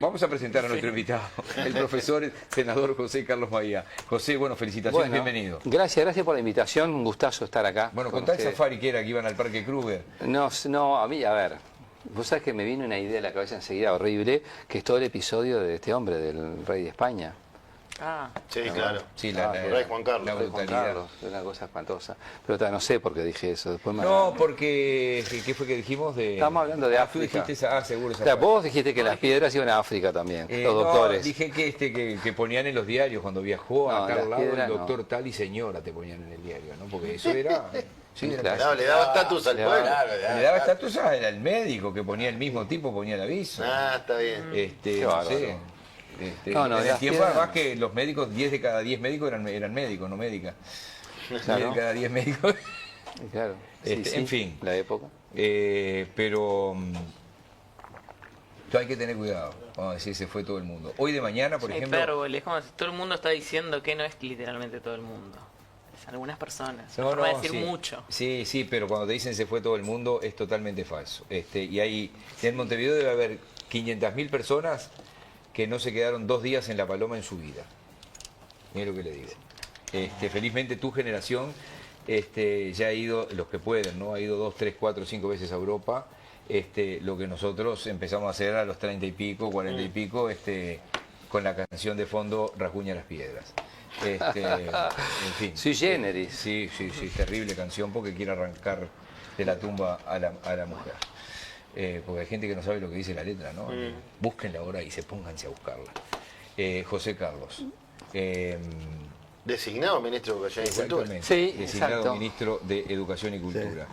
Vamos a presentar a nuestro invitado, el profesor senador José Carlos Bahía. José, bueno, felicitaciones, bienvenido. Gracias por la invitación, un gustazo estar acá. Bueno, contá el safari que era que iban al Parque Kruger. No, a mí, a ver, vos sabés que me vino una idea a la cabeza enseguida horrible, que es todo el episodio de este hombre, del rey de España. Sí, claro. Sí, rey Juan Carlos. La brutalidad. Es una cosa espantosa. Pero no sé por qué dije eso. Después No, porque, ¿qué fue que dijimos? Estamos hablando de África. Tú dijiste seguro. Claro, vos dijiste que las piedras iban a África también, los doctores. No, dije que ponían en los diarios cuando viajó a tal lado, el doctor no. Tal y señora te ponían en el diario, ¿no? Porque eso era... Sí, claro. No, le daba estatus al pueblo. Le daba estatus, era el médico que ponía el mismo tipo, ponía el aviso. Ah, está bien. No sé. En el tiempo además que los médicos, 10 de cada 10 médicos eran médicos, no médicas. Claro. 10 de cada 10 médicos. Claro. Sí, En fin. La época. Pero hay que tener cuidado. Vamos a decir, se fue todo el mundo. Hoy de mañana, por ejemplo... Hipérbole, es como si todo el mundo está diciendo que no es literalmente todo el mundo. Es algunas personas. No, va a decir sí. mucho. Sí, pero cuando te dicen se fue todo el mundo es totalmente falso. Y en Montevideo debe haber 500.000 personas que no se quedaron 2 días en La Paloma en su vida. Mira lo que le digo. Felizmente tu generación ya ha ido, los que pueden, ¿no? Ha ido 2, 3, 4, 5 veces a Europa. Lo que nosotros empezamos a hacer a los 30 y pico, 40 y pico, con la canción de fondo Rasguña las piedras. En fin. Sui generis. Sí, terrible canción porque quiere arrancar de la tumba a la mujer. Porque hay gente que no sabe lo que dice la letra, ¿no? Búsquenla ahora y pónganse a buscarla. José Carlos. Designado ministro de Educación y Cultura. Sí, designado exacto. ministro de Educación y Cultura.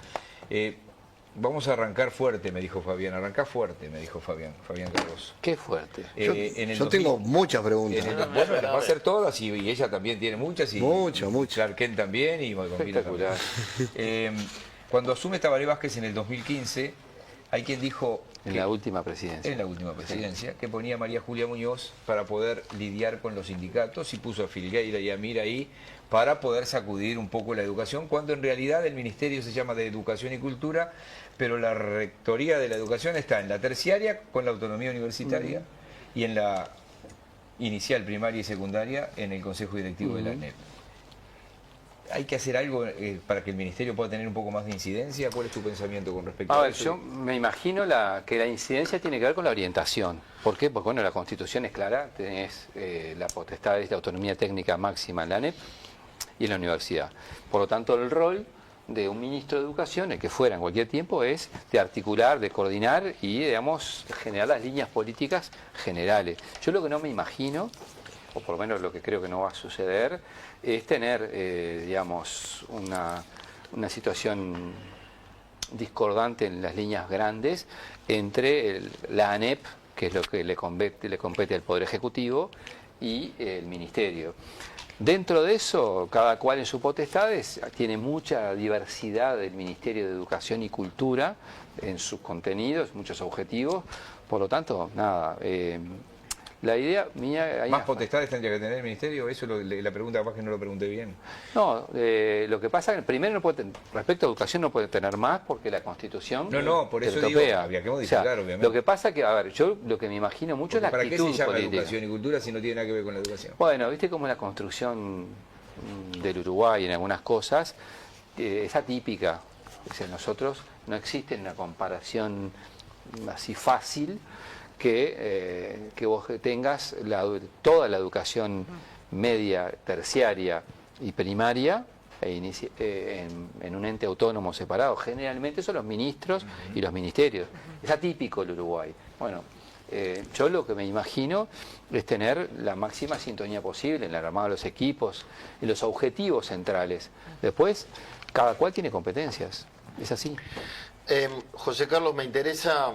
Vamos a arrancar fuerte, me dijo Fabián. Arrancá fuerte, me dijo Fabián Carlos. Qué fuerte. Yo tengo muchas preguntas. Bueno, las va a hacer todas y ella también tiene muchas. Muchas. Clark Kent también y Malcolm también. Cuando asume Tabaré Vázquez en el 2015, hay quien dijo... En la última presidencia. En la última presidencia, que ponía a María Julia Muñoz para poder lidiar con los sindicatos y puso a Filgueira y a Mir ahí para poder sacudir un poco la educación, cuando en realidad el ministerio se llama de Educación y Cultura, pero la rectoría de la educación está en la terciaria con la autonomía universitaria y en la inicial, primaria y secundaria en el Consejo Directivo de la ANEP. ¿Hay que hacer algo para que el ministerio pueda tener un poco más de incidencia? ¿Cuál es tu pensamiento con respecto a eso? Yo me imagino que la incidencia tiene que ver con la orientación. ¿Por qué? Porque bueno, la Constitución es clara, tenés la potestad de autonomía técnica máxima en la ANEP y en la universidad. Por lo tanto, el rol de un ministro de Educación, el que fuera en cualquier tiempo, es de articular, de coordinar y, digamos, generar las líneas políticas generales. Yo lo que no me imagino, o por lo menos lo que creo que no va a suceder, es tener, digamos, una situación discordante en las líneas grandes entre la ANEP, que es lo que le compete al Poder Ejecutivo, y el Ministerio. Dentro de eso, cada cual en sus potestades, tiene mucha diversidad del Ministerio de Educación y Cultura en sus contenidos, muchos objetivos, por lo tanto, nada... La idea mía... ¿Más potestades tendría que tener el ministerio? Eso es la pregunta, capaz que no lo pregunté bien. No, lo que pasa es que primero no puede respecto a educación no puede tener más porque la Constitución por eso digo, había que modificar, obviamente. Lo que pasa es que, a ver, yo lo que me imagino mucho es la actitud política. ¿Para qué se llama educación y cultura si no tiene nada que ver con la educación? Bueno, viste cómo la construcción del Uruguay en algunas cosas es atípica. O sea, nosotros no existe una comparación así fácil que vos tengas toda la educación media, terciaria y primaria en un ente autónomo separado. Generalmente son los ministros y los ministerios. Es atípico el Uruguay. Bueno, yo lo que me imagino es tener la máxima sintonía posible en el armado de los equipos, en los objetivos centrales. Después, cada cual tiene competencias. Es así. José Carlos, me interesa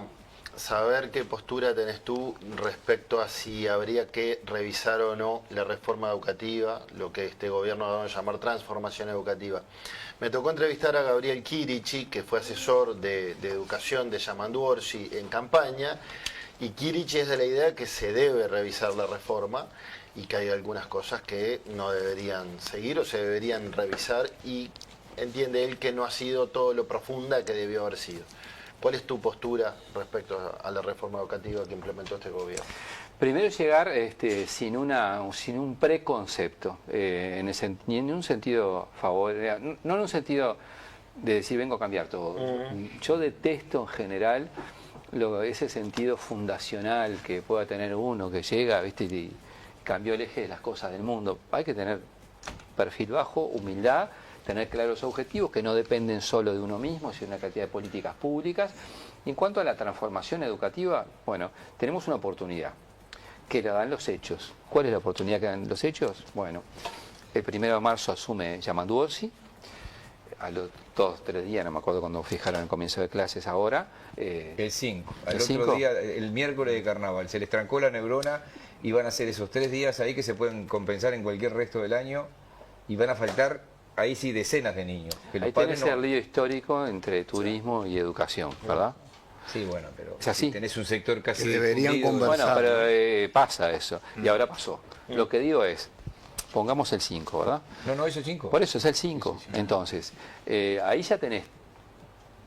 saber qué postura tenés tú respecto a si habría que revisar o no la reforma educativa, lo que este gobierno va a llamar transformación educativa. Me tocó entrevistar a Gabriel Chirichi, que fue asesor de educación de Yamandu Orsi en campaña, y Chirichi es de la idea que se debe revisar la reforma y que hay algunas cosas que no deberían seguir o se deberían revisar, y entiende él que no ha sido todo lo profunda que debió haber sido. ¿Cuál es tu postura respecto a la reforma educativa que implementó este gobierno? Primero llegar sin un preconcepto, ni en un sentido favorable, no en un sentido de decir vengo a cambiar todo. Yo detesto en general ese sentido fundacional que pueda tener uno que llega, ¿viste? Y cambió el eje de las cosas del mundo. Hay que tener perfil bajo, humildad, tener claros objetivos que no dependen solo de uno mismo, sino de una cantidad de políticas públicas. Y en cuanto a la transformación educativa, bueno, tenemos una oportunidad que la dan los hechos. ¿Cuál es la oportunidad que dan los hechos? Bueno, el 1 de marzo asume Yamandu Orsi, a los 2-3 días, no me acuerdo cuando fijaron el comienzo de clases ahora. El 5, al otro día, el miércoles de carnaval, se les trancó la neurona y van a hacer esos 3 días ahí que se pueden compensar en cualquier resto del año y van a faltar, ahí sí, decenas de niños. Que los ahí padres tenés el lío histórico entre turismo y educación, ¿verdad? Sí, bueno, pero es así. Tenés un sector casi que deberían difundido. conversar. Bueno, pero pasa eso, y ahora pasó. Lo que digo es, pongamos el 5, ¿verdad? No, eso es 5. Por eso es el 5. Entonces, ahí ya tenés,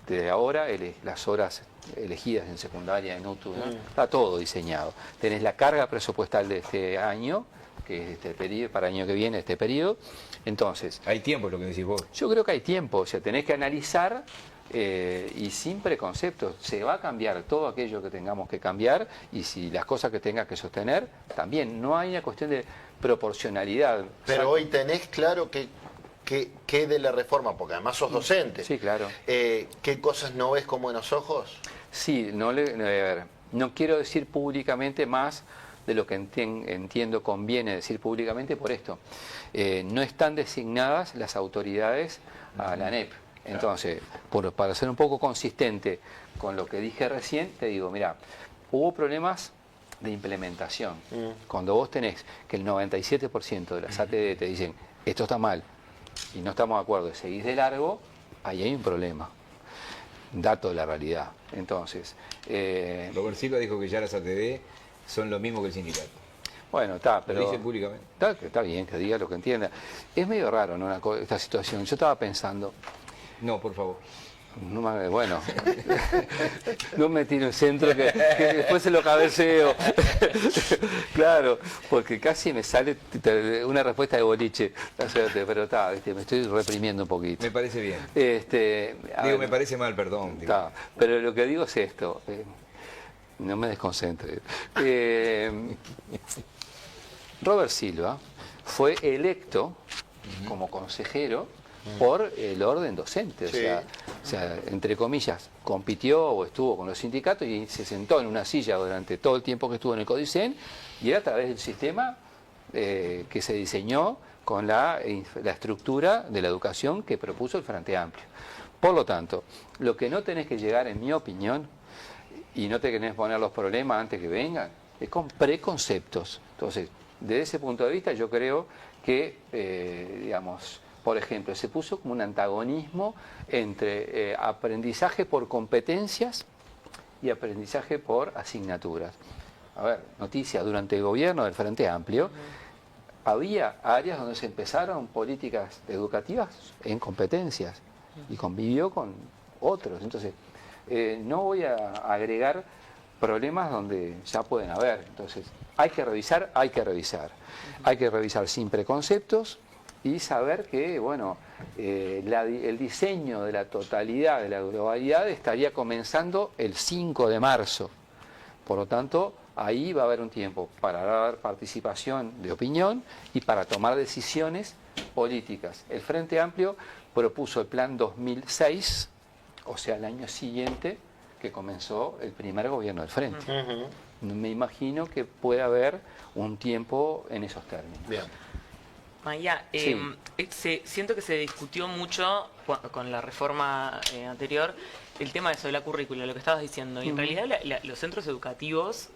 desde ahora, las horas elegidas en secundaria, en UTU, ¿no? Está todo diseñado. Tenés la carga presupuestal de este año, que es este periodo, para el año que viene, este periodo. Entonces, hay tiempo, es lo que decís vos. yo creo que hay tiempo, o sea, tenés que analizar y sin preconceptos. Se va a cambiar todo aquello que tengamos que cambiar y si las cosas que tengas que sostener, también. No hay una cuestión de proporcionalidad. Pero hoy tenés claro que de la reforma, porque además sos docente. Sí, claro. ¿Qué cosas no ves con buenos ojos? Sí, no quiero decir públicamente más de lo que entiendo conviene decir públicamente por esto. No están designadas las autoridades a la ANEP. Entonces, para ser un poco consistente con lo que dije recién, te digo, mira, hubo problemas de implementación. Cuando vos tenés que el 97% de las ATD te dicen, esto está mal, y no estamos de acuerdo, y seguís de largo, ahí hay un problema. Dato de la realidad. Entonces, Robert Silva dijo que ya las ATD son lo mismo que el sindicato. Bueno, está, pero... Lo dice públicamente. Está bien, que diga lo que entienda. Es medio raro, ¿no? Esta situación. Yo estaba pensando... No, por favor. Bueno, no me tiro un centro que después se lo cabeceo. Claro, porque casi me sale una respuesta de boliche. Pero está, me estoy reprimiendo un poquito. Me parece bien. Me parece mal, perdón. Está, pero lo que digo es esto. No me desconcentre. Robert Silva fue electo como consejero por el orden docente, Sí. o sea, entre comillas, compitió o estuvo con los sindicatos y se sentó en una silla durante todo el tiempo que estuvo en el CODICEN y era a través del sistema que se diseñó con la estructura de la educación que propuso el Frente Amplio. Por lo tanto, lo que no tenés que llegar, en mi opinión, y no te querés poner los problemas antes que vengan, es con preconceptos. Entonces, desde ese punto de vista yo creo que, digamos, por ejemplo, se puso como un antagonismo entre aprendizaje por competencias y aprendizaje por asignaturas. A ver, noticia, durante el gobierno del Frente Amplio, había áreas donde se empezaron políticas educativas en competencias y convivió con otros. Entonces, no voy a agregar problemas donde ya pueden haber. Entonces, hay que revisar. Hay que revisar sin preconceptos y saber que, bueno, el diseño de la totalidad, de la globalidad, estaría comenzando el 5 de marzo. Por lo tanto, ahí va a haber un tiempo para dar participación de opinión y para tomar decisiones políticas. El Frente Amplio propuso el plan 2006, o sea, el año siguiente que comenzó el primer gobierno del Frente. Me imagino que puede haber un tiempo en esos términos. Bien. Maya, siento que se discutió mucho con la reforma anterior el tema de la currícula, lo que estabas diciendo. Y en realidad los centros educativos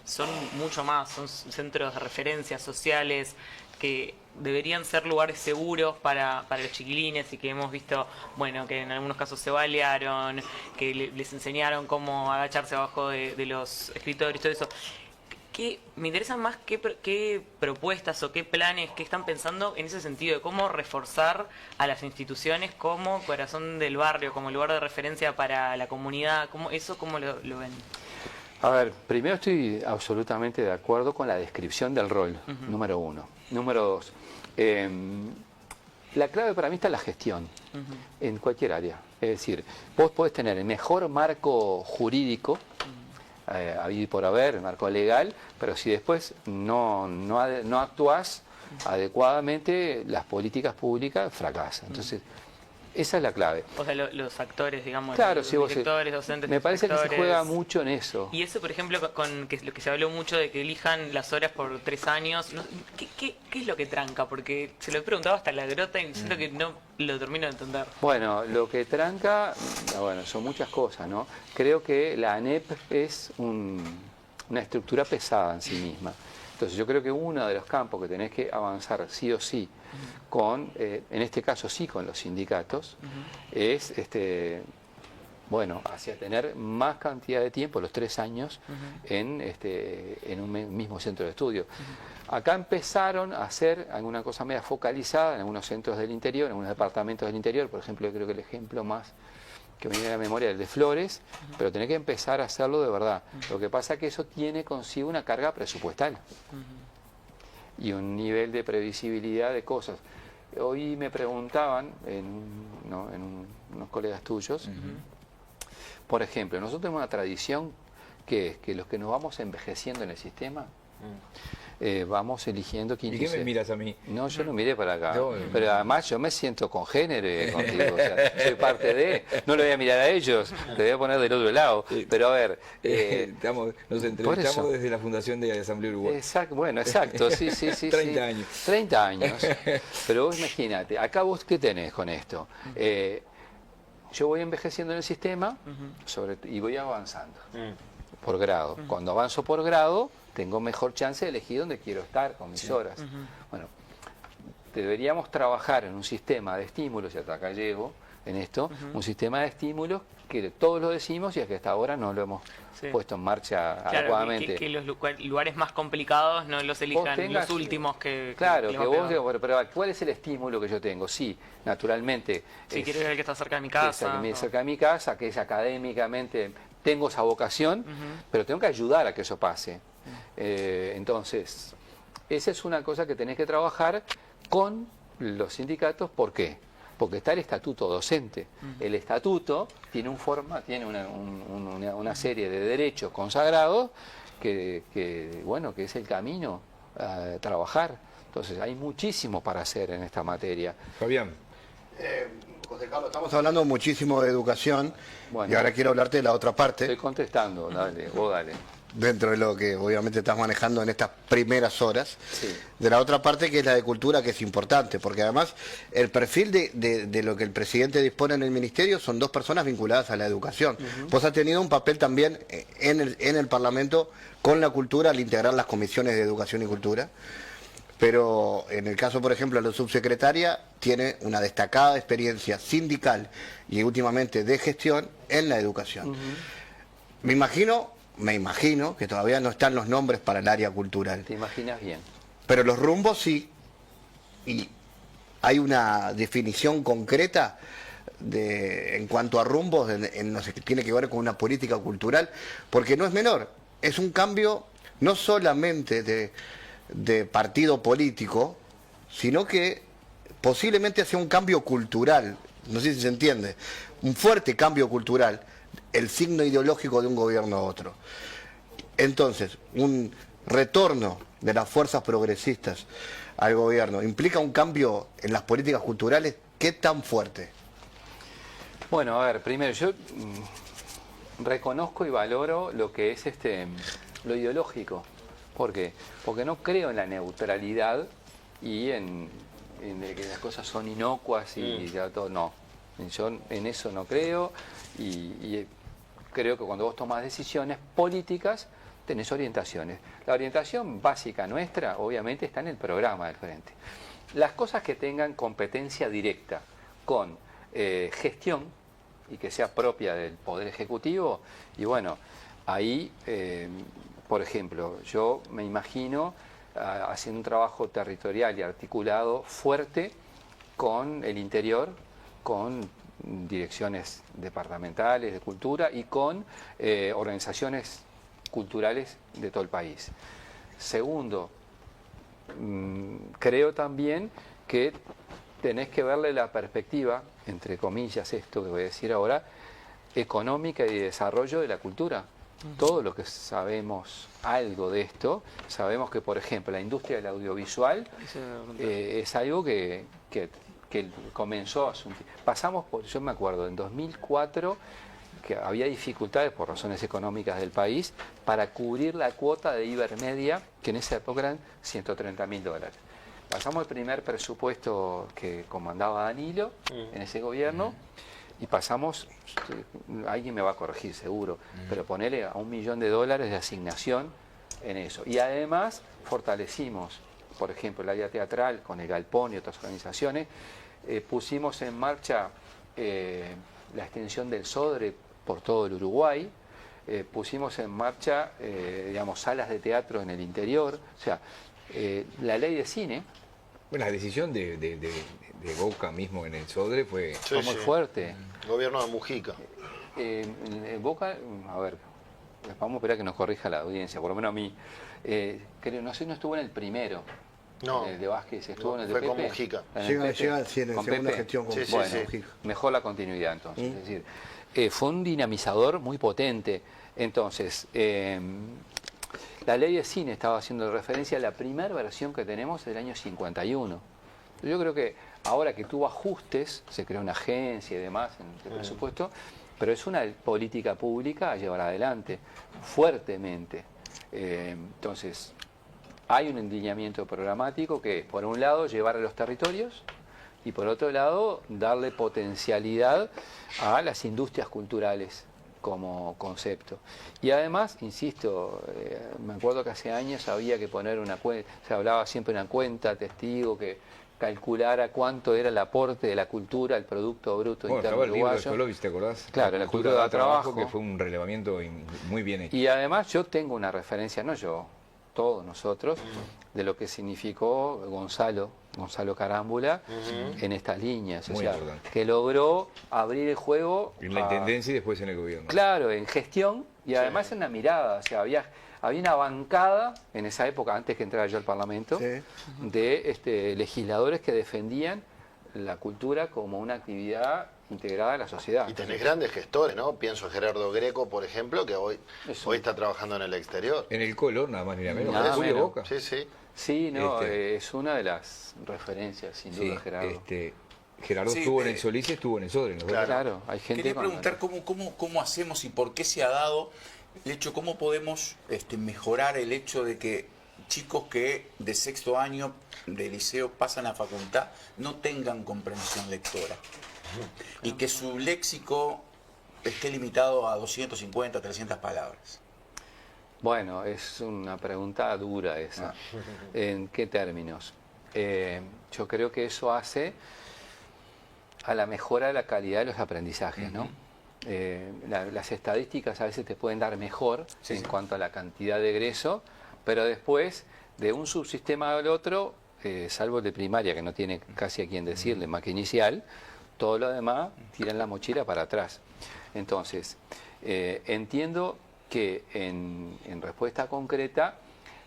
son mucho más, son centros de referencia sociales que deberían ser lugares seguros para los chiquilines y que hemos visto, bueno, que en algunos casos se balearon, que les enseñaron cómo agacharse abajo de los escritorios, todo eso. Me interesan más qué propuestas o qué planes, qué están pensando en ese sentido de cómo reforzar a las instituciones como corazón del barrio, como lugar de referencia para la comunidad, cómo lo ven. A ver, primero estoy absolutamente de acuerdo con la descripción del rol, número uno. Número dos, la clave para mí está en la gestión, en cualquier área. Es decir, vos podés tener el mejor marco jurídico, habido y por haber, el marco legal, pero si después no actuás adecuadamente, las políticas públicas fracasan. Entonces, esa es la clave. O sea, los actores, digamos, Claro, los si vos, directores, docentes, me parece que se inspectores. juega mucho en eso. Y eso, por ejemplo, con que lo que se habló mucho de que elijan las horas por 3 años, ¿qué es lo que tranca? Porque se lo he preguntado hasta la grota y siento que no lo termino de entender. Bueno, lo que tranca, bueno, son muchas cosas, ¿no? Creo que la ANEP es una estructura pesada en sí misma. Entonces yo creo que uno de los campos que tenés que avanzar sí o sí con, en este caso sí con los sindicatos, es bueno, hacia tener más cantidad de tiempo, los 3 años, en un mismo centro de estudio. Acá empezaron a hacer alguna cosa media focalizada en algunos centros del interior, en algunos departamentos del interior. Por ejemplo, yo creo que el ejemplo más que me viene a la memoria es el de Flores, pero tenés que empezar a hacerlo de verdad. Lo que pasa es que eso tiene consigo una carga presupuestal y un nivel de previsibilidad de cosas. Hoy me preguntaban unos colegas tuyos, por ejemplo, nosotros tenemos una tradición que es que los que nos vamos envejeciendo en el sistema, vamos eligiendo quién ¿Y qué me miras a mí? No, yo no miré para acá. No, pero además yo me siento congénere contigo. O sea, soy parte de... No le voy a mirar a ellos, le voy a poner del otro lado. Pero a ver... nos entrevistamos desde la fundación de Asamblea Uruguay. Exacto, bueno, exacto, sí. 30 años. 30 años. Pero vos imagínate, acá vos ¿qué tenés con esto? Yo voy envejeciendo en el sistema y voy avanzando por grado. Cuando avanzo por grado, tengo mejor chance de elegir dónde quiero estar con mis horas. Bueno, deberíamos trabajar en un sistema de estímulos, y hasta acá llego en esto, un sistema de estímulos que todos lo decimos y es que hasta ahora no lo hemos puesto en marcha adecuadamente. Que los lugares más complicados no los elijan los últimos que... Claro, que vos, pero ¿cuál es el estímulo que yo tengo? Sí, naturalmente... Si quiero ir al que está cerca de mi casa. Cerca de mi casa, que es académicamente... Tengo esa vocación, pero tengo que ayudar a que eso pase. Entonces, esa es una cosa que tenés que trabajar con los sindicatos. ¿Por qué? Porque está el estatuto docente. El estatuto tiene una serie de derechos consagrados que, bueno, que es el camino a trabajar. Entonces, hay muchísimo para hacer en esta materia. Fabián. José Carlos, estamos hablando muchísimo de educación, y ahora quiero hablarte de la otra parte. Estoy contestando, dale, vos dale. Dentro de lo que obviamente estás manejando en estas primeras horas, sí. De la otra parte que es la de cultura, que es importante, porque además el perfil de lo que el presidente dispone en el ministerio son 2 personas vinculadas a la educación. Vos has tenido un papel también en el Parlamento con la cultura al integrar las comisiones de educación y cultura. Pero en el caso, por ejemplo, de la subsecretaria, tiene una destacada experiencia sindical y últimamente de gestión en la educación. Me imagino que todavía no están los nombres para el área cultural. Te imaginas bien. Pero los rumbos sí. Y hay una definición concreta en cuanto a rumbos en lo que tiene que ver con una política cultural, porque no es menor. Es un cambio no solamente de partido político, sino que posiblemente hacia un cambio cultural, no sé si se entiende, un fuerte cambio cultural, el signo ideológico de un gobierno a otro. Entonces, un retorno de las fuerzas progresistas al gobierno implica un cambio en las políticas culturales. ¿Qué tan fuerte? Bueno, a ver, primero yo reconozco y valoro lo que es lo ideológico. ¿Por qué? Porque no creo en la neutralidad y en que las cosas son inocuas y ya todo. No, yo en eso no creo y creo que cuando vos tomás decisiones políticas tenés orientaciones. La orientación básica nuestra obviamente está en el programa del Frente. Las cosas que tengan competencia directa con gestión y que sea propia del Poder Ejecutivo, y bueno, ahí... por ejemplo, yo me imagino haciendo un trabajo territorial y articulado fuerte con el interior, con direcciones departamentales de cultura y con organizaciones culturales de todo el país. Segundo, creo también que tenés que verle la perspectiva, entre comillas esto que voy a decir ahora, económica y de desarrollo de la cultura. Todo lo que sabemos algo de esto, sabemos que, por ejemplo, la industria del audiovisual es algo que comenzó hace un tiempo. Pasamos por, yo me acuerdo, en 2004, que había dificultades por razones económicas del país para cubrir la cuota de Ibermedia, que en esa época eran $130.000. Pasamos el primer presupuesto que comandaba Danilo en ese gobierno y pasamos, alguien me va a corregir seguro, pero ponerle a $1 millón de asignación en eso. Y además fortalecimos, por ejemplo, el área teatral con el Galpón y otras organizaciones, pusimos en marcha la extensión del Sodre por todo el Uruguay, pusimos en marcha, digamos, salas de teatro en el interior, o sea, la ley de cine. Bueno, la decisión de Boca mismo en el Sodre fue Muy fuerte. Gobierno de Mujica. En Boca, a ver, vamos a esperar que nos corrija la audiencia, por lo menos a mí. Creo, no sé, no estuvo en el primero. No, de Vázquez, estuvo en el de fue Pepe. con Mujica. Llega en segunda Pepe. gestión con Sí, sí, Bueno, sí. mejor la continuidad entonces. Es decir, fue un dinamizador muy potente. Entonces, la ley de cine estaba haciendo referencia a la primera versión que tenemos del año 51. Yo creo que ahora que tuvo ajustes, se creó una agencia y demás en el presupuesto, pero es una política pública a llevar adelante fuertemente. Entonces, hay un enlineamiento programático que es, por un lado, llevar a los territorios y por otro lado, darle potencialidad a las industrias culturales como concepto. Y además, insisto, me acuerdo que hace años había que poner una cuenta, se hablaba siempre de una cuenta testigo que calculara cuánto era el aporte de la cultura al Producto Bruto bueno, Interno estaba el libro de Uruguayo. Skolovich, ¿te acordás? Claro, la cultura da trabajo, que fue un relevamiento muy bien hecho. Y además yo tengo una referencia, no yo, todos nosotros, de lo que significó Gonzalo Carámbula en estas líneas. Muy importante. Que logró abrir el juego En la intendencia y después en el gobierno. claro, en gestión y además en la mirada. O sea, había una bancada en esa época, antes que entrara yo al Parlamento, Sí. de legisladores que defendían la cultura como una actividad integrada a la sociedad. Y tenés grandes gestores, ¿no? Pienso en Gerardo Greco, por ejemplo, que hoy está trabajando en el exterior. En el Color, nada más ni nada menos. Nada Julio menos. Boca. Sí, sí. Sí, no, es una de las referencias, sin Sí, duda, Gerardo. Gerardo Sí, estuvo en el Solís y estuvo en el Sodre. ¿No? Claro, hay gente Quería con- preguntar cómo hacemos y por qué se ha dado el hecho, cómo podemos mejorar el hecho de que chicos que de sexto año de liceo pasan a facultad no tengan comprensión lectora y que su léxico esté limitado a 250, 300 palabras. Bueno, es una pregunta dura esa. ¿En qué términos? Yo creo que eso hace a la mejora de la calidad de los aprendizajes, ¿no? Las estadísticas a veces te pueden dar mejor en cuanto a la cantidad de egreso, pero después de un subsistema al otro, salvo el de primaria, que no tiene casi a quien decirle, más que inicial, todo lo demás tiran la mochila para atrás. Entonces, entiendo que en respuesta concreta,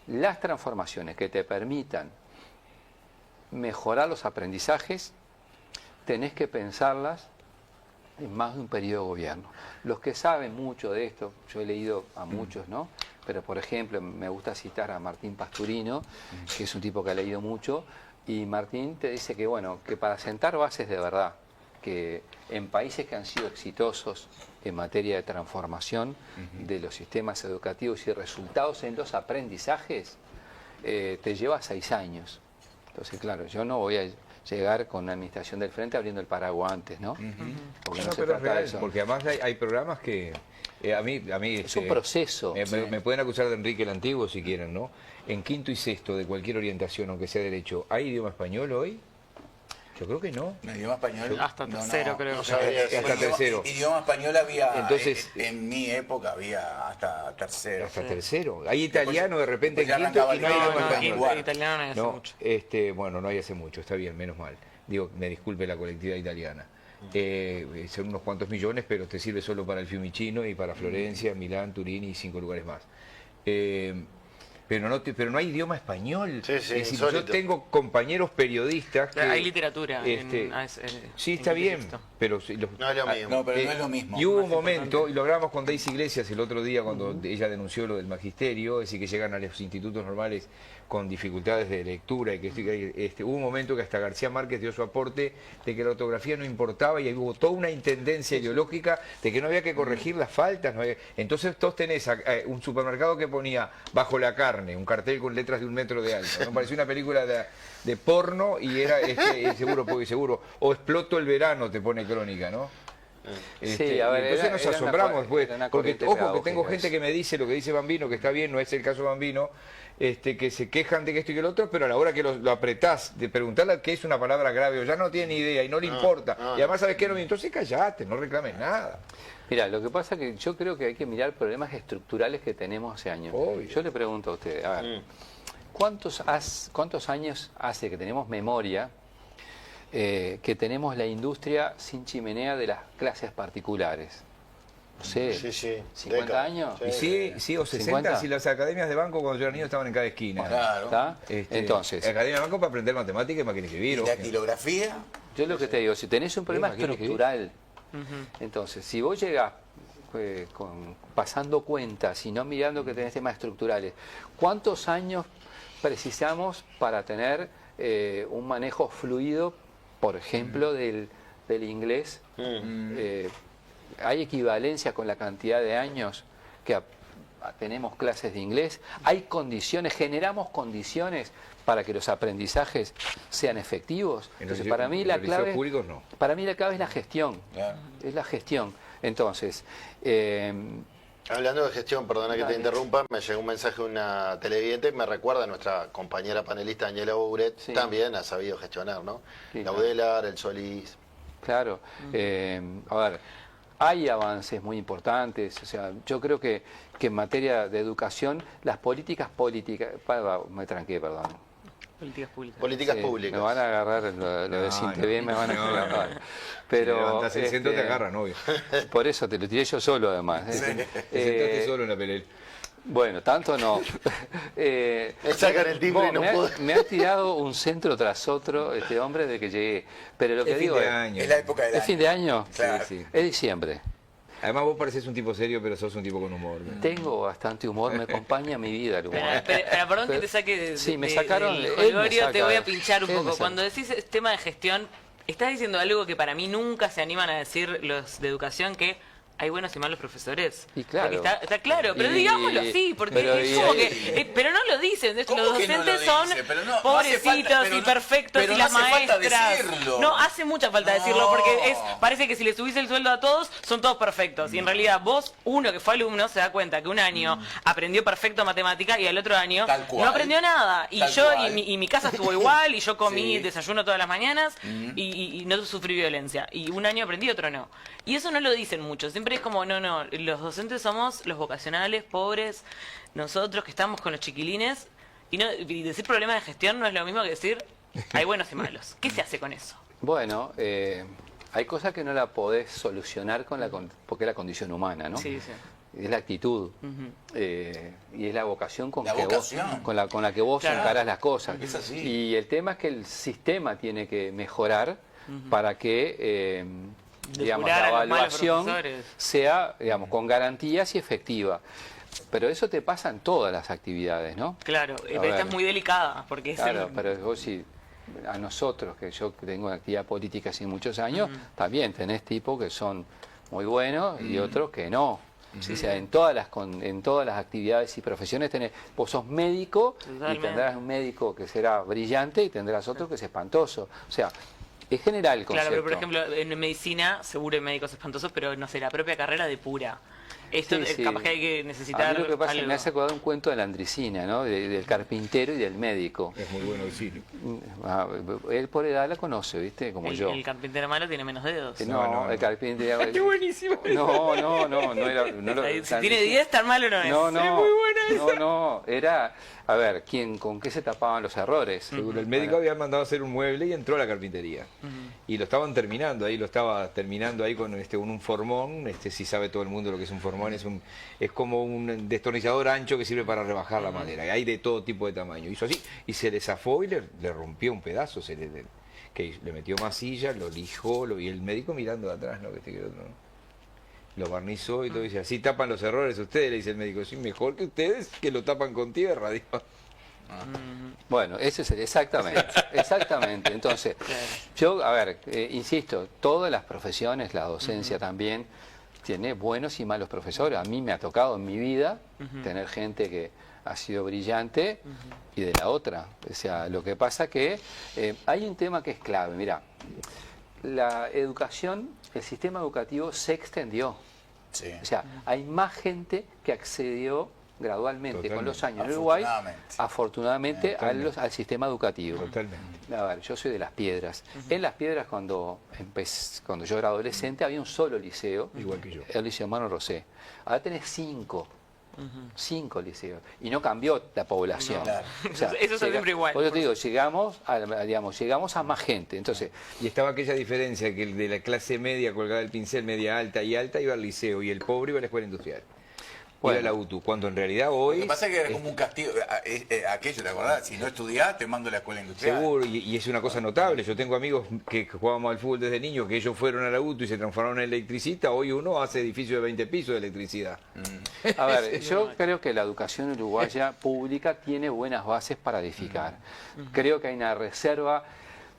las transformaciones que te permitan mejorar los aprendizajes, tenés que pensarlas en más de un periodo de gobierno. Los que saben mucho de esto, yo he leído a muchos, ¿no? Pero, por ejemplo, me gusta citar a Martín Pasturino, que es un tipo que ha leído mucho, y Martín te dice que, bueno, que para sentar bases de verdad, que en países que han sido exitosos en materia de transformación de los sistemas educativos y resultados en los aprendizajes, te lleva 6 años. Entonces, claro, yo no voy a llegar con la administración del frente abriendo el paraguas antes, ¿no? Porque no se pero es trata de real, eso. porque además hay programas que a mí Es un proceso. me pueden acusar de Enrique el Antiguo si quieren, ¿no? En quinto y sexto de cualquier orientación, aunque sea derecho, ¿hay idioma español hoy? Yo creo que no. En idioma español. Hasta tercero, creo. No sabría Hasta decir. tercero. Idioma español había. Entonces, en mi época había hasta tercero. Hasta tercero. Hay italiano de repente después en ya quinto y no hay arrancaba idioma el español. igual. Italiano no hay hace No, mucho. bueno, no hay hace mucho, está bien, menos mal. Digo, me disculpe la colectividad italiana. Son unos cuantos millones, pero te sirve solo para el Fiumicino y para Florencia, Milán, Turín y 5 lugares más. pero no hay idioma español. Sí, sí, es decir, insólito. yo tengo compañeros periodistas que... Hay literatura. sí, está bien, pero... No es lo mismo. No, pero no es lo mismo. Y hubo un momento, y lo hablábamos con Daisy Iglesias el otro día cuando ella denunció lo del magisterio, es decir, que llegan a los institutos normales con dificultades de lectura, y que hubo un momento que hasta García Márquez dio su aporte de que la ortografía no importaba, y ahí hubo toda una intendencia ideológica de que no había que corregir las faltas. Entonces todos tenés un supermercado que ponía bajo la carne, un cartel con letras de 1 metro de alto. Me pareció una película de porno y era seguro. O exploto el verano, te pone Crónica, ¿no? Sí, a ver, entonces nos asombramos, pues, porque corriente ojo, que tengo pedagógica gente que me dice lo que dice Bambino, que está bien, no es el caso Bambino, que se quejan de que esto y que lo otro, pero a la hora que lo apretás de preguntarle qué es una palabra grave o ya no tiene ni idea y no le importa, y además sabes que no, entonces callate, no reclames nada. Mira, lo que pasa es que yo creo que hay que mirar problemas estructurales que tenemos hace años. Obvio. Yo le pregunto a usted, a ver, ¿cuántos años hace que tenemos memoria que tenemos la industria sin chimenea de las clases particulares? No sé, Sí, sí. 50 Décadas. años. Y sí, o 60, 50. si las academias de banco cuando yo era niño estaban en cada esquina. Claro. ¿Está? Entonces, Academia de banco para aprender matemáticas y máquina de escribir. Y la estilografía. yo lo que te digo, si tenés un problema Imagino que- estructural, entonces, si vos llegás pasando cuentas y no mirando que tenés temas estructurales, ¿cuántos años precisamos para tener un manejo fluido, por ejemplo, del inglés? ¿Hay equivalencia con la cantidad de años que tenemos clases de inglés? ¿Hay condiciones, generamos condiciones para que los aprendizajes sean efectivos? Entonces, para mí la clave, públicos no. para mí la clave es la gestión. Claro. Es la gestión. Entonces, Hablando de gestión, perdona que te interrumpa, me llegó un mensaje de una televidente, me recuerda a nuestra compañera panelista Daniela Bouret, Sí. también ha sabido gestionar, ¿no? Sí, Laudelar, el Solís. claro, a ver, hay avances muy importantes. O sea, yo creo que en materia de educación, las políticas, me tranqué, perdón. Políticas públicas. Políticas Sí, públicas. Me van a agarrar lo de No, SINTV, me van a no, agarrar. Si Pero, levantás el centro te agarran, obvio. por eso te lo tiré yo solo, además. Te sentaste solo en la pelea. Bueno, tanto no. Me sacan el timbre y no puedo. me ha tirado un centro tras otro este hombre de que llegué. Pero lo que Es fin digo de es, año. Es la época del ¿es año. fin de año? Claro. Sí, sí. Es diciembre. Además vos pareces un tipo serio, pero sos un tipo con humor. ¿no? Tengo bastante humor, me acompaña mi vida el humor. Pero perdón que te saque Sí, me sacaron, del él me jolgorio, saca, te voy a pinchar un él me poco. saca. Cuando decís tema de gestión, estás diciendo algo que para mí nunca se animan a decir los de educación, que hay buenos y malos profesores. Y claro. Porque está claro, pero Y- digámoslo así, porque pero es y como ahí- que... pero no lo dicen, los ¿Cómo que no lo docentes son dice? Pero no hace pobrecitos falta- pero y no- perfectos pero y no las hace falta maestras. decirlo. No, hace mucha falta No. decirlo, porque parece que si le subís el sueldo a todos, son todos perfectos. Y en realidad vos, uno que fue alumno, se da cuenta que un año aprendió perfecto matemática y al otro año Tal cual. no aprendió nada. Y Tal yo, cual. y mi casa estuvo igual, y yo comí Sí. desayuno todas las mañanas, y no sufrí violencia. Y un año aprendí, otro no. Y eso no lo dicen mucho. Siempre es como, no, los docentes somos los vocacionales, pobres, nosotros que estamos con los chiquilines. Y decir problemas de gestión no es lo mismo que decir hay buenos y malos. ¿Qué se hace con eso? Bueno, hay cosas que no la podés solucionar porque es la condición humana, ¿no? Sí, sí. Es la actitud y es la vocación con La que vocación. con la que vos Claro. encarás las cosas. Es así. Y el tema es que el sistema tiene que mejorar para que digamos, Depurar la a los malos evaluación profesores. sea, digamos, con garantías y efectiva. Pero eso te pasa en todas las actividades, ¿no? Claro, pero ver. esta es muy delicada, porque es Claro, el- pero vos si a nosotros, que yo tengo actividad política hace muchos años, también tenés tipos que son muy buenos y otros que no. O sea, en todas las actividades y profesiones tenés, vos sos médico y Totalmente. tendrás un médico que será brillante y tendrás otro que es espantoso. O sea, es general el concepto. Claro, pero por ejemplo, en medicina seguro hay médicos espantosos, pero no sé, la propia carrera depura. Esto Sí, sí. capaz que hay que A necesitar mí lo que pasa es que algo. me hace acordar un cuento de la Andricina, ¿no? Del carpintero y del médico. Es muy bueno decirlo. Él por edad la conoce, ¿viste? Como yo. El carpintero malo tiene menos dedos. No, el carpintero... ¡Qué buenísimo! No era... No, Si tiene 10, tan malo no es. No, Es muy buena esa. no, era... A ver, ¿con qué se tapaban los errores? Seguro, el médico había mandado a hacer un mueble y entró a la carpintería. Y lo estaban terminando ahí, con un formón, si sabe todo el mundo lo que es un formón. Norman es como un destornillador ancho que sirve para rebajar la madera. Y hay de todo tipo de tamaño. Hizo así y se le zafó y le rompió un pedazo. Que le metió masilla, lo lijó, y el médico mirando de atrás, ¿no? Que este que el otro, ¿no? Lo barnizó y todo, dice, así tapan los errores ustedes, le dice el médico, sí, mejor que ustedes que lo tapan con tierra, dijo. Bueno, ese es exactamente. Entonces, yo, a ver, insisto, todas las profesiones, la docencia también, tiene buenos y malos profesores. A mí me ha tocado en mi vida tener gente que ha sido brillante y de la otra. O sea, lo que pasa que hay un tema que es clave. Mira, la educación, el sistema educativo se extendió. Sí. O sea, hay más gente que accedió gradualmente con los años en Uruguay, afortunadamente al sistema educativo. Totalmente. A ver, yo soy de Las Piedras. En Las Piedras, cuando yo era adolescente, había un solo liceo, Igual que yo. el Liceo Hermano Rosé. Ahora tenés 5 liceos, y no cambió la población. Claro. O sea, Eso es siempre igual. Por eso te digo, llegamos a más gente. Entonces, Y estaba aquella diferencia que el de la clase media colgaba el pincel, media alta y alta iba al liceo y el pobre iba a la escuela industrial. Iba a la UTU, cuando en realidad hoy... Lo que pasa es que era como un castigo, aquello, ¿te acordás? Si no estudiás, te mando a la escuela industrial. Seguro, y es una cosa notable. Yo tengo amigos que jugábamos al fútbol desde niños, que ellos fueron a la UTU y se transformaron en electricista. Hoy uno hace edificios de 20 pisos de electricidad. a ver, yo creo que la educación uruguaya pública tiene buenas bases para edificar. Creo que hay una reserva,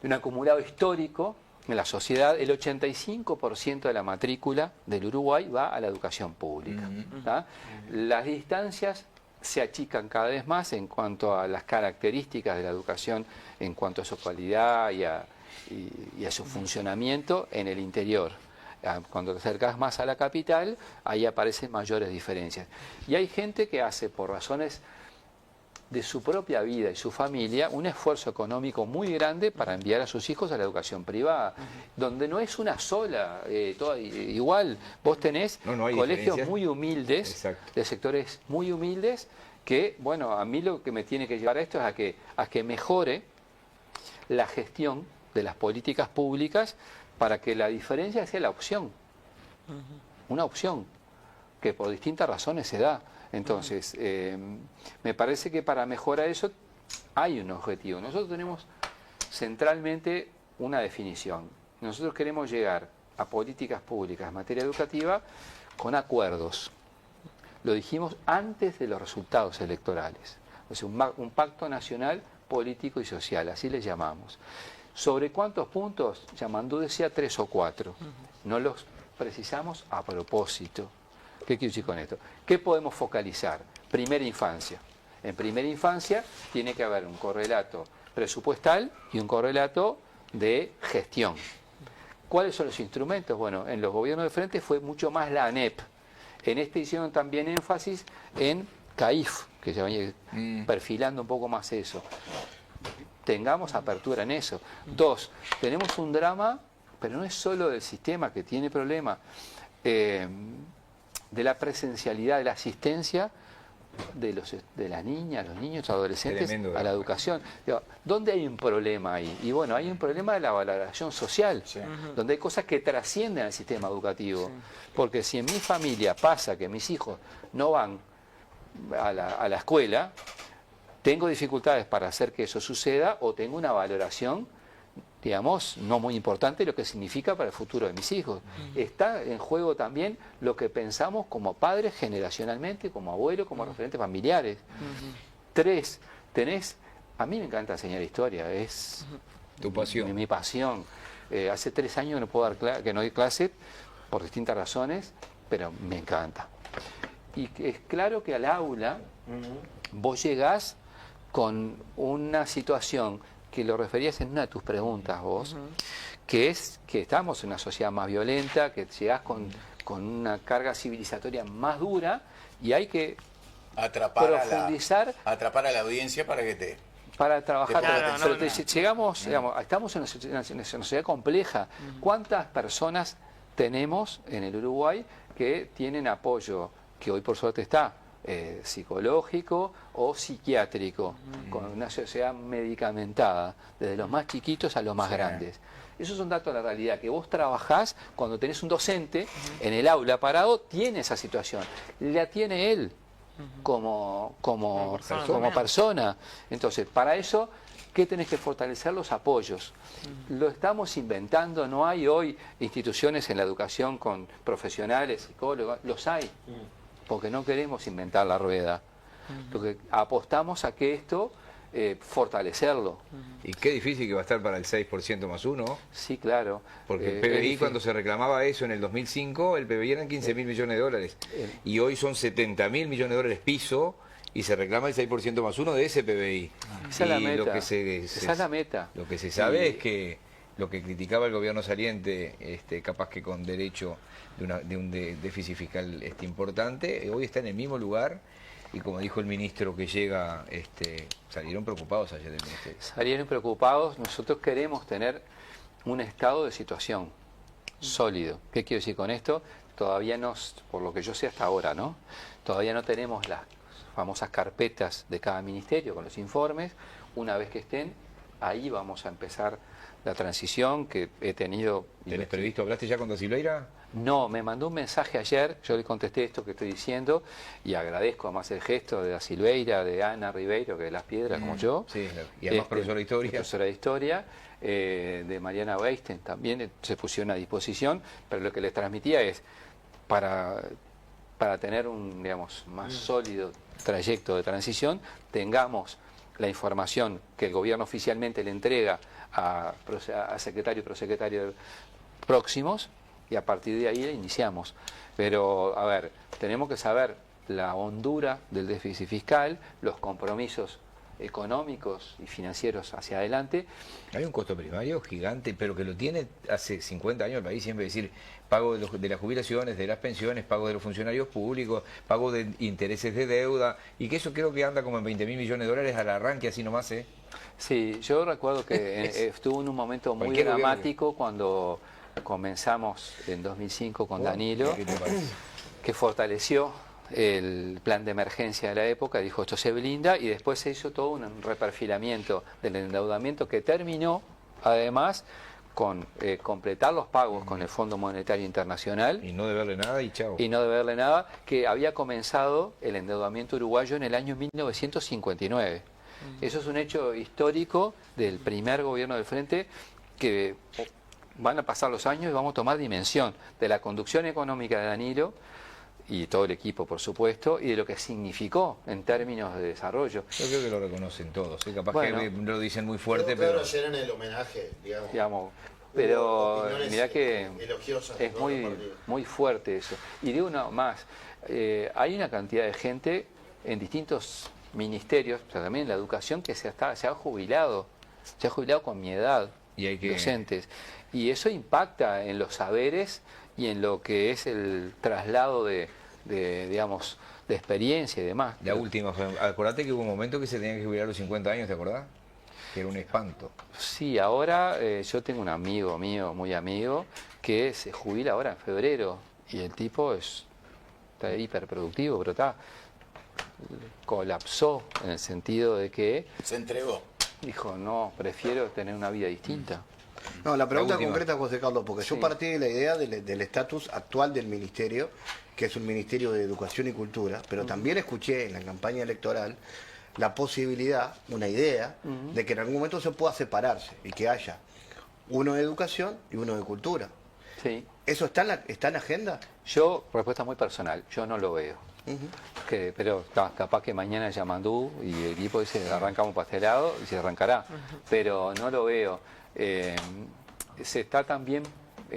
un acumulado histórico en la sociedad. El 85% de la matrícula del Uruguay va a la educación pública. ¿Tá? Las distancias se achican cada vez más en cuanto a las características de la educación, en cuanto a su calidad y a su funcionamiento en el interior. Cuando te acercas más a la capital, ahí aparecen mayores diferencias. Y hay gente que hace, por razones de su propia vida y su familia, un esfuerzo económico muy grande para enviar a sus hijos a la educación privada, donde no es una sola, igual vos tenés colegios muy humildes, Exacto. de sectores muy humildes, que, bueno, a mí lo que me tiene que llevar a esto es a que mejore la gestión de las políticas públicas para que la diferencia sea la opción, una opción que por distintas razones se da. Entonces, me parece que para mejorar eso hay un objetivo. Nosotros tenemos centralmente una definición. Nosotros queremos llegar a políticas públicas en materia educativa con acuerdos. Lo dijimos antes de los resultados electorales. O sea, un pacto nacional político y social, así le llamamos. ¿Sobre cuántos puntos? Yamandú decía 3 o 4. No los precisamos a propósito. ¿Qué quiero decir con esto? ¿Qué podemos focalizar? Primera infancia. En primera infancia tiene que haber un correlato presupuestal y un correlato de gestión. ¿Cuáles son los instrumentos? Bueno, en los gobiernos de frente fue mucho más la ANEP. En este hicieron también énfasis en CAIF, que se vaya perfilando un poco más eso. Tengamos apertura en eso. 2, tenemos un drama, pero no es solo del sistema que tiene problemas, de la presencialidad, de la asistencia de las niñas, los niños, los adolescentes a la educación. ¿Dónde hay un problema ahí? Y bueno, hay un problema de la valoración social, donde hay cosas que trascienden al sistema educativo. Porque si en mi familia pasa que mis hijos no van a la escuela, tengo dificultades para hacer que eso suceda o tengo una valoración, digamos, no muy importante lo que significa para el futuro de mis hijos. Está en juego también lo que pensamos como padres generacionalmente, como abuelos, como referentes familiares. 3, a mí me encanta enseñar historia, es Tu pasión. mi pasión. Hace 3 años que no puedo que no doy clase por distintas razones, pero me encanta. Y es claro que al aula vos llegás con una situación que lo referías en una de tus preguntas vos, que es que estamos en una sociedad más violenta, que llegás con una carga civilizatoria más dura y hay que profundizar atrapar a la audiencia para que para trabajar. Claro, llegamos, digamos, estamos en una sociedad compleja. ¿Cuántas personas tenemos en el Uruguay que tienen apoyo, que hoy por suerte está psicológico o psiquiátrico, con una sociedad medicamentada, desde los más chiquitos a los más grandes. Esos son datos de la realidad, que vos trabajás cuando tenés un docente en el aula parado, tiene esa situación, la tiene él como persona. Entonces, para eso, ¿qué tenés que fortalecer? Los apoyos. Lo estamos inventando, no hay hoy instituciones en la educación con profesionales, psicólogos, los hay, porque no queremos inventar la rueda. Lo que apostamos a que esto, fortalecerlo. Y qué difícil que va a estar para el 6% más 1. Sí, claro. Porque el PBI, cuando se reclamaba eso en el 2005, el PBI eran 15.000 millones de dólares. Y hoy son 70.000 millones de dólares piso, y se reclama el 6% más 1 de ese PBI. Esa es la meta. Esa es la meta. Lo que se sabe es que lo que criticaba el gobierno saliente, capaz que con derecho de un déficit fiscal importante, hoy está en el mismo lugar. Y como dijo el ministro que llega, salieron preocupados ayer del ministerio. Salieron preocupados. Nosotros queremos tener un estado de situación sólido. ¿Qué quiero decir con esto? Todavía no, por lo que yo sé hasta ahora, ¿no? Todavía no tenemos las famosas carpetas de cada ministerio con los informes. Una vez que estén, ahí vamos a empezar la transición que he tenido. ¿Tenés previsto? ¿Hablaste ya con Da Silveira? No, me mandó un mensaje ayer, yo le contesté esto que estoy diciendo y agradezco además el gesto de Da Silveira, de Ana Ribeiro, que de Las Piedras, como yo. Sí, y además profesora de historia. Profesora de historia, de Mariana Weisten también se pusieron a disposición, pero lo que les transmitía es, para tener un, digamos, más sólido trayecto de transición, tengamos la información que el gobierno oficialmente le entrega a secretario y prosecretario próximos, y a partir de ahí iniciamos. Pero, a ver, tenemos que saber la hondura del déficit fiscal, los compromisos económicos y financieros hacia adelante. Hay un costo primario gigante, pero que lo tiene hace 50 años el país, siempre decir, pago de las jubilaciones, de las pensiones, pago de los funcionarios públicos, pago de intereses de deuda, y que eso creo que anda como en 20.000 millones de dólares al arranque, así nomás, ¿eh? Sí, yo recuerdo que estuvo en un momento muy dramático cuando comenzamos en 2005 con Danilo, que fortaleció el plan de emergencia de la época, dijo esto se blinda, y después se hizo todo un reperfilamiento del endeudamiento que terminó además con completar los pagos con el Fondo Monetario Internacional. Y no deberle nada y chao. Y no deberle nada, que había comenzado el endeudamiento uruguayo en el año 1959. Eso es un hecho histórico del primer gobierno del Frente, que van a pasar los años y vamos a tomar dimensión de la conducción económica de Danilo y todo el equipo, por supuesto, y de lo que significó en términos de desarrollo. Yo creo que lo reconocen todos, ¿eh? Capaz Bueno, que lo dicen muy fuerte, pero pero... ayer en el homenaje, digamos. Pero mirá que elogiosas es muy fuerte eso. Y digo una más, hay una cantidad de gente en distintos ministerios, pero también en la educación, que se ha jubilado con mi edad, Y hay que... docentes. Y eso impacta en los saberes y en lo que es el traslado digamos, de experiencia y demás. La última, acordate que hubo un momento que se tenían que jubilar a los 50 años, ¿te acordás? Que era un espanto. Sí, ahora yo tengo un amigo mío, muy amigo, que se jubila ahora en febrero, y el tipo está hiperproductivo, pero colapsó en el sentido de que Se entregó. dijo, no, prefiero tener una vida distinta. No, la pregunta última. concreta, José Carlos, porque yo Sí. partí de la idea del estatus actual del ministerio, que es un ministerio de educación y cultura, pero también escuché en la campaña electoral la posibilidad, una idea, de que en algún momento se pueda separarse y que haya uno de educación y uno de cultura. Sí. ¿Eso está en la agenda? Yo, respuesta muy personal, yo no lo veo. Pero capaz que mañana Yamandú y el equipo dice arrancamos pastelado y se arrancará, pero no lo veo. Se está también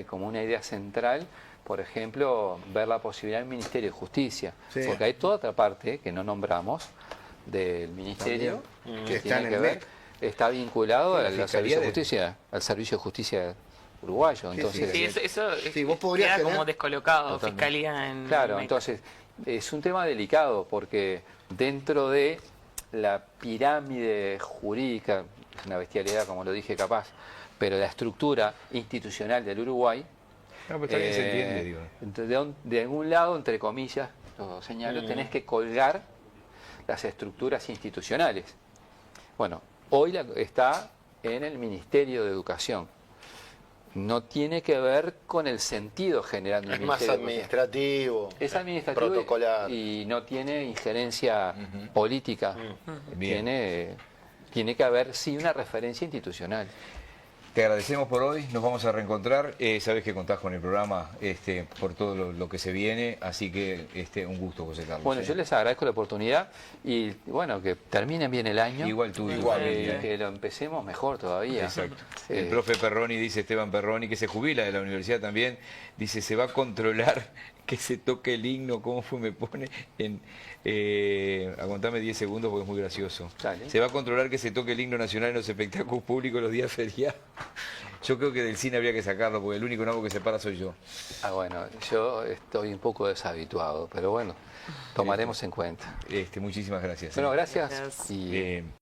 como una idea central, por ejemplo, ver la posibilidad del Ministerio de Justicia, Sí. porque hay toda otra parte que no nombramos del Ministerio Que está tiene en que el ver, MEC. está vinculado Sí, la al Fiscalía Servicio de de- Justicia, al Servicio de Justicia uruguayo. Sí, Entonces, Sí, eso Sí, vos podrías queda tener- como descolocado, Totalmente. fiscalía en... Claro, en- entonces es un tema delicado porque dentro de la pirámide jurídica, es una bestialidad como lo dije capaz, pero la estructura institucional del Uruguay, No, pero está bien, se entiende, digo. de algún lado, entre comillas, lo señalo, tenés que colgar las estructuras institucionales. Bueno, hoy está en el Ministerio de Educación. No tiene que ver con el sentido general del Es más Ministerio de Educación. administrativo. Es administrativo protocolar. y no tiene injerencia política. Bien. Tiene que haber, sí, una referencia institucional. Te agradecemos por hoy, nos vamos a reencontrar. Sabes que contás con el programa por todo lo que se viene, así que un gusto, José Carlos. Bueno, yo les agradezco la oportunidad y bueno, que terminen bien el año. Igual tú, Que lo empecemos mejor todavía. Exacto. El profe Perroni, dice Esteban Perroni, que se jubila de la universidad también, dice, se va a controlar que se toque el himno, ¿cómo fue? Me pone en... aguantame 10 segundos porque es muy gracioso. Dale. Se va a controlar que se toque el himno nacional en los espectáculos públicos los días feriados. Yo creo que del cine habría que sacarlo, porque el único nuevo que se para soy yo. Bueno, yo estoy un poco deshabituado, pero bueno, tomaremos en cuenta. Muchísimas gracias. Bueno, gracias. Gracias. Y